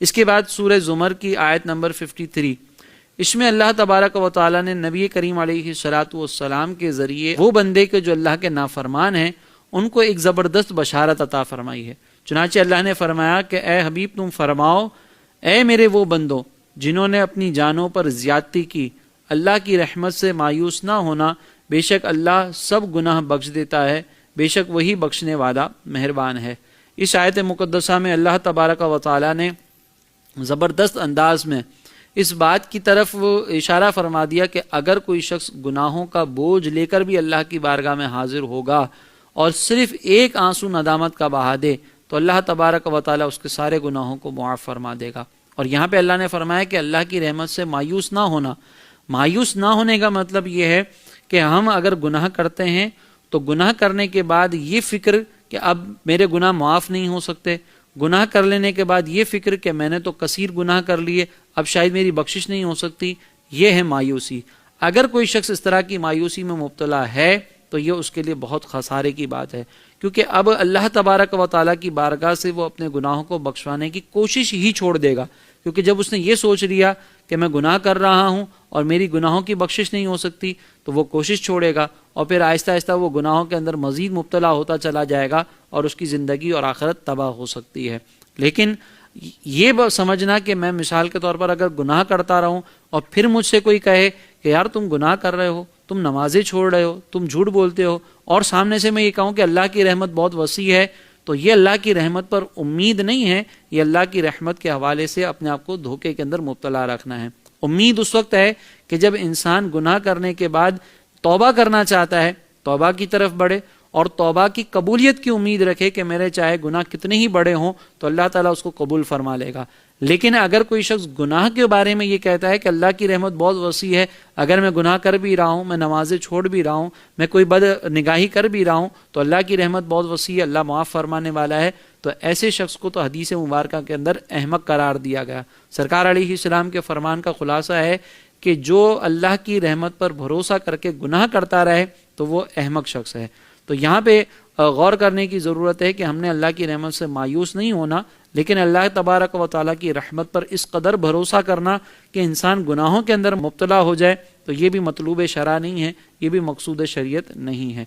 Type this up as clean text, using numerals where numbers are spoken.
اس کے بعد سورہ زمر کی آیت نمبر 53، اس میں اللہ تبارک و تعالیٰ نے نبی کریم علیہ الصلاۃ والسلام کے ذریعے وہ بندے کے جو اللہ کے نافرمان ہیں ان کو ایک زبردست بشارت عطا فرمائی ہے۔ چنانچہ اللہ نے فرمایا کہ اے حبیب تم فرماؤ، اے میرے وہ بندوں جنہوں نے اپنی جانوں پر زیادتی کی، اللہ کی رحمت سے مایوس نہ ہونا، بے شک اللہ سب گناہ بخش دیتا ہے، بے شک وہی بخشنے والا مہربان ہے۔ اس آیت مقدسہ میں اللہ تبارک و تعالیٰ نے زبردست انداز میں اس بات کی طرف اشارہ فرما دیا کہ اگر کوئی شخص گناہوں کا بوجھ لے کر بھی اللہ کی بارگاہ میں حاضر ہوگا اور صرف ایک آنسو ندامت کا بہا دے تو اللہ تبارک و تعالیٰ اس کے سارے گناہوں کو معاف فرما دے گا۔ اور یہاں پہ اللہ نے فرمایا کہ اللہ کی رحمت سے مایوس نہ ہونا۔ مایوس نہ ہونے کا مطلب یہ ہے کہ ہم اگر گناہ کرتے ہیں تو گناہ کرنے کے بعد یہ فکر کہ اب میرے گناہ معاف نہیں ہو سکتے، گناہ کر لینے کے بعد یہ فکر کہ میں نے تو کثیر گناہ کر لیے، اب شاید میری بخشش نہیں ہو سکتی، یہ ہے مایوسی۔ اگر کوئی شخص اس طرح کی مایوسی میں مبتلا ہے تو یہ اس کے لیے بہت خسارے کی بات ہے، کیونکہ اب اللہ تبارک و تعالیٰ کی بارگاہ سے وہ اپنے گناہوں کو بخشوانے کی کوشش ہی چھوڑ دے گا، کیونکہ جب اس نے یہ سوچ لیا کہ میں گناہ کر رہا ہوں اور میری گناہوں کی بخشش نہیں ہو سکتی تو وہ کوشش چھوڑے گا اور پھر آہستہ آہستہ وہ گناہوں کے اندر مزید مبتلا ہوتا چلا جائے گا اور اس کی زندگی اور آخرت تباہ ہو سکتی ہے۔ لیکن یہ سمجھنا کہ میں مثال کے طور پر اگر گناہ کرتا رہوں اور پھر مجھ سے کوئی کہے کہ یار تم گناہ کر رہے ہو، تم نمازیں چھوڑ رہے ہو، تم جھوٹ بولتے ہو، اور سامنے سے میں یہ کہوں کہ اللہ کی رحمت بہت وسیع ہے، تو یہ اللہ کی رحمت پر امید نہیں ہے، یہ اللہ کی رحمت کے حوالے سے اپنے آپ کو دھوکے کے اندر مبتلا رکھنا ہے۔ امید اس وقت ہے کہ جب انسان گناہ کرنے کے بعد توبہ کرنا چاہتا ہے، توبہ کی طرف بڑھے اور توبہ کی قبولیت کی امید رکھے کہ میرے چاہے گناہ کتنے ہی بڑے ہوں تو اللہ تعالیٰ اس کو قبول فرما لے گا۔ لیکن اگر کوئی شخص گناہ کے بارے میں یہ کہتا ہے کہ اللہ کی رحمت بہت وسیع ہے، اگر میں گناہ کر بھی رہا ہوں، میں نمازیں چھوڑ بھی رہا ہوں، میں کوئی بد نگاہی کر بھی رہا ہوں تو اللہ کی رحمت بہت وسیع ہے، اللہ معاف فرمانے والا ہے، تو ایسے شخص کو تو حدیث مبارکہ کے اندر احمق قرار دیا گیا۔ سرکار علیہ السلام کے فرمان کا خلاصہ ہے کہ جو اللہ کی رحمت پر بھروسہ کر کے گناہ کرتا رہے تو وہ احمق شخص ہے۔ تو یہاں پہ غور کرنے کی ضرورت ہے کہ ہم نے اللہ کی رحمت سے مایوس نہیں ہونا، لیکن اللہ تبارک و تعالیٰ کی رحمت پر اس قدر بھروسہ کرنا کہ انسان گناہوں کے اندر مبتلا ہو جائے تو یہ بھی مطلوب شرع نہیں ہے، یہ بھی مقصود شریعت نہیں ہے۔